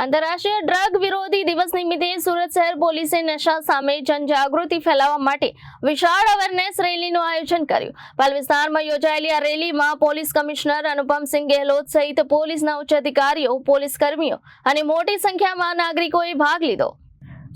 આંતરરાષ્ટ્રીય ડ્રગ વિરોધી દિવસ નિમિત્તે સુરત શહેર પોલીસે નશા સામે જનજાગૃતિ ફેલાવવા માટે વિશાળ અવેરનેસ રેલીનું આયોજન કર્યું। પાલ વિસ્તારમાં યોજાયેલી આ રેલીમાં પોલીસ કમિશનર અનુપમસિંહ ગેહલોત સહિત પોલીસના ઉચ્ચ અધિકારીઓ, પોલીસ કર્મીઓ અને મોટી સંખ્યામાં નાગરિકોએ ભાગ લીધો।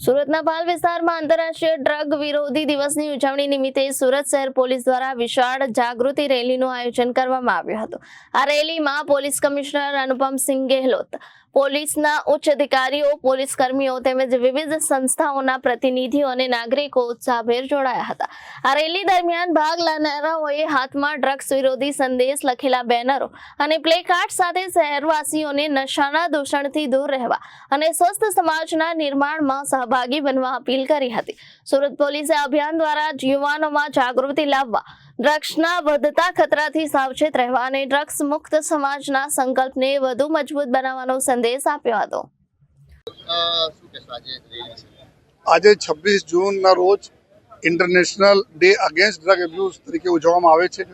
સુરતના પાલ વિસ્તારમાં આંતરરાષ્ટ્રીય ડ્રગ વિરોધી દિવસની ઉજવણી નિમિત્તે સુરત શહેર પોલીસ દ્વારા વિશાળ જાગૃતિ રેલીનું આયોજન કરવામાં આવ્યું હતું। આ રેલીમાં પોલીસ કમિશનર અનુપમસિંહ ગેહલોત, પોલીસના ઉચ્ચ અધિકારીઓ, પોલીસ કર્મીઓ તેમજ વિવિધ સંસ્થાઓના પ્રતિનિધિઓ અને નાગરિકો ઉત્સાહભેર જોડાયા હતા। આ રેલી દરમિયાન ભાગ લેનારાઓએ હાથમાં ડ્રગ્સ વિરોધી સંદેશ લખેલા બેનરો અને પ્લેકાર્ડ સાથે શહેરવાસીઓને નશાના દૂષણથી દૂર રહેવા અને સ્વસ્થ સમાજના નિર્માણમાં સહભાગી બનવા અપીલ કરી હતી। સુરત પોલીસે અભિયાન દ્વારા યુવાનોમાં જાગૃતિ લાવવા, ડ્રગ્સના વધતા ખતરાથી સાવચેત રહેવા અને ડ્રગ્સ મુક્ત સમાજના સંકલ્પને વધુ મજબૂત બનાવવાનો સંદેશ આપ્યો હતો। આજે 26 જૂનના રોજ international day against drug abuse તરીકે ઉજવવામાં આવે છે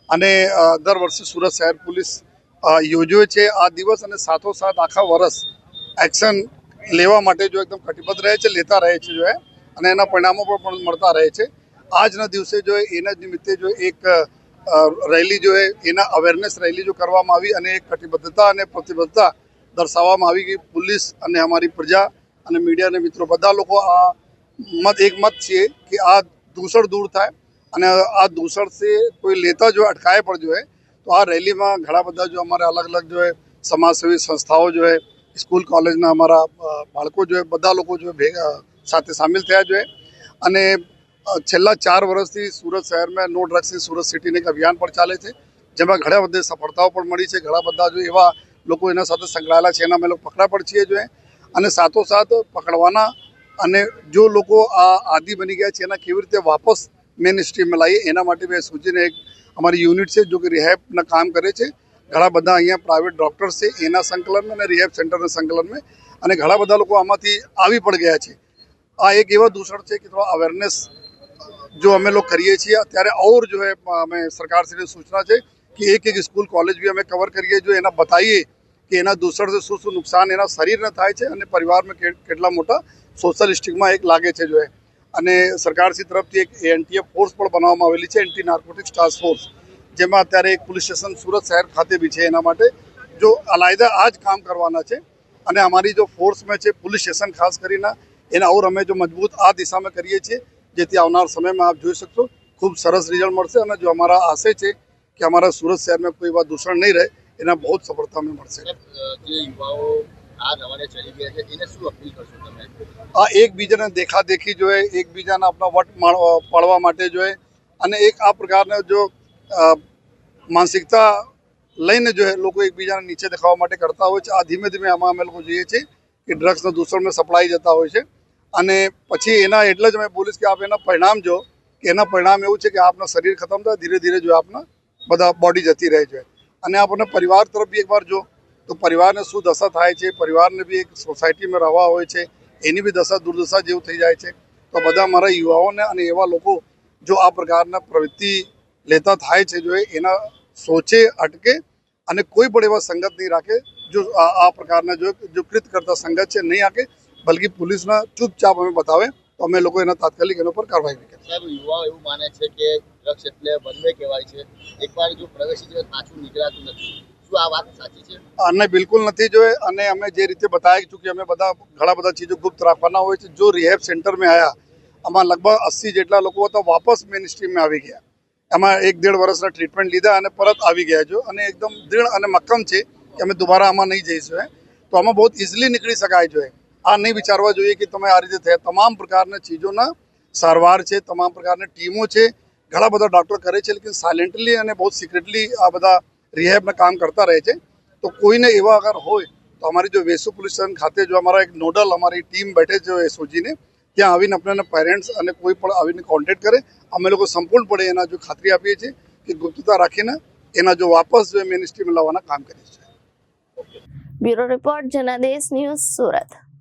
અને દર વર્ષે સુરત શહેર પોલીસ યોજે છે આ દિવસ અને સાથોસાથ આખા વર્ષ એક્શન લેવા માટે જો એકદમ કટિબદ્ધ રહે છે, લેતા રહે છે અને એના પરિણામો પણ મળતા રહે છે। આજના દિવસે જો એના નિમિત્તે જો એક રેલી જો એના અવેરનેસ રેલી જો કરવામાં આવી અને એક કટિબદ્ધતા અને પ્રતિબદ્ધતા દર્શાવવામાં આવી કે પોલીસ અને અમારી પ્રજા અને મીડિયા અને મિત્રો બધા લોકો આ મત છીએ કે આ દૂષણ દૂર થાય અને આ દૂષણથી કોઈ લેતા જો અટકાય પણ જો તો આ રેલીમાં ઘણા બધા જો અમારે અલગ અલગ જો સમાજસેવી સંસ્થાઓ જો સ્કૂલ કોલેજના અમારા બાળકો જો બધા લોકો જો સાથે સામેલ થયા જો અને છેલ્લા 4 વર્ષથી સુરત શહેરમાં નો ડ્રગ્સની સુરત સિટીને એક અભિયાન પણ ચાલે છે, જેમાં ઘણા બધી સફળતાઓ પણ મળી છે। ઘણા બધા જો એવા લોકો એના સાથે સંકળાયેલા છે એના અમે લોકો પકડા પણ છીએ જો અને સાથોસાથ પકડવાના અને જો લોકો આ આદિ બની ગયા છે એના કેવી રીતે વાપસ મેન સ્ટ્રીમમાં લાવીએ એના માટે મેં સૂચીને એક અમારી યુનિટ છે જો કે રિહેબના કામ કરે છે। ઘણા બધા અહીંયા પ્રાઇવેટ ડૉક્ટર્સ છે એના સંકલનમાં અને રિહેબ સેન્ટરના સંકલનમાં અને ઘણા બધા લોકો આમાંથી આવી પણ ગયા છે। આ એક એવા દૂષણ છે કે થોડા અવેરનેસ जो हमें लोग करिए छे अत्यारे और जो है हमें सरकार से सूचना है कि एक स्कूल कॉलेज भी हमें कवर करिए जो एना बताइए कि एना दूषण से શું નુકસાન એના શરીરને થાય છે અને પરિવારમાં કેટલા મોટા સોશિયલ સ્ટિગ્મા એક લાગે છે જો અને સરકારશ્રી તરફથી એક એનટીએ ફોર્સ પણ બનાવવામાં આવેલી છે, એન્ટી નાર્કોટિક્સ ટાસ્ક ફોર્સ, જેમાં અત્યારે એક પોલીસ સ્ટેશન સુરત શહેર ખાતે બી છે એના માટે જો અલાયદા આ જ કામ કરવાના છે અને અમારી જો ફોર્સમાં છે પોલીસ સ્ટેશન ખાસ કરીને એના और અમે જો મજબૂત આ દિશામાં કરીએ છીએ જેથી આવનાર સમયમાં આપ જોઈ શકશો ખૂબ સરસ રિઝલ્ટ મળશે અને जो हमारा आशय છે કે અમારા સુરત શહેરમાં કોઈ એવા દૂષણ નહીં રહે એના બહુ સફળતા અમને મળશે। જે યુવાઓ આ રવાડે ચડી ગયા છે એને શું અપીલ કરશો તમે? આ એકબીજાને દેખાદેખી જો એકબીજાના આપણા વટ પાડવા માટે જો અને એક આ પ્રકારના જો માનસિકતા લઈને જો લોકો એકબીજાને નીચે દેખાવા માટે કરતા હોય છે। આ ધીમે ધીમે આમાં અમે લોકો જોઈએ છીએ કે ડ્રગ્સના દૂષણમાં સપ્લાય જતા હોય છે અને પછી એના એટલે જ મેં બોલીશ કે આપ એના પરિણામ જો કે એના પરિણામ એવું છે કે આપના શરીર ખતમ થાય, ધીરે ધીરે જો આપના બધા બોડી જતી રહે છે અને આપણને પરિવાર તરફ બી એકવાર જો તો પરિવારને શું દશા થાય છે, પરિવારને બી એક સોસાયટીમાં રહેવા હોય છે એની બી દશા દુર્દશા જેવું થઈ જાય છે। તો બધા મારા યુવાઓને અને એવા લોકો જો આ પ્રકારના પ્રવૃત્તિ લેતા થાય છે જો એના સોચે અટકે અને કોઈ પણ એવા સંગત નહીં રાખે જો આ પ્રકારના જો કૃત કરતા સંગત છે નહીં આકે बल्कि पुलिसना चुपचाप हमें बतावे तो અમે લોકો એના તાત્કાલિક એના પર કાર્યવાહી કરીએ। સાહેબ, યુવાઓ એવું માને છે કે ડ્રગ્સ એટલે બંને કહેવાય છે, એકવાર જો પ્રવેશી જાય પાછું નીકળાતું નથી, શું આ વાત સાચી છે? અને બિલકુલ નથી જો અને અમે જે રીતે બતાવ્યા છું કે અમે બધા ઘણા બધા ચીજો ગુપ્ત રાખવાના હોય છે। જો રિહેબ સેન્ટરમાં આવ્યા આમાં લગભગ 80 જેટલા લોકો હતા વાપસ મેન સ્ટ્રીમમાં આવી ગયા, એમાં 1-1.5 વર્ષના ટ્રીટમેન્ટ લીધા અને પરત આવી ગયા જો અને એકદમ દૃઢ અને મક્કમ છે કે અમે દુબારા આમાં નહીં જઈશું તો આમાં બહુ ઇઝીલી નીકળી શકાય જો આ નહીં વિચારવા જોઈએ કે તમે આ રીતે થયા। તમામ પ્રકારના ચીજોના સારવાર છે, તમામ પ્રકારની ટીમો છે, ઘણા બધા ડૉક્ટર કરે છે લેकिन સાયલેન્ટલી અને બહુ સિક્રેટલી આ બધા રિહેબના કામ કરતા રહે છે। તો કોઈને એવા અગર હોય તો અમારી જો વેસુ પોલીસ સ્ટેશન ખાતે જો અમારા એક નોડલ અમારી ટીમ બેઠે છે એસઓજીને ત્યાં આવીને આપણને પેરેન્ટ્સ અને કોઈ પણ આવીને કોન્ટેક્ટ કરે અમે લોકો સંપૂર્ણપણે એના જો ખાતરી આપીએ છીએ કે ગુપ્તતા રાખીને એના જો વાપસ જો મેન સ્ટ્રીમમાં લાવવાના કામ કરીએ છીએ। Bureau report Janadesh news Surat.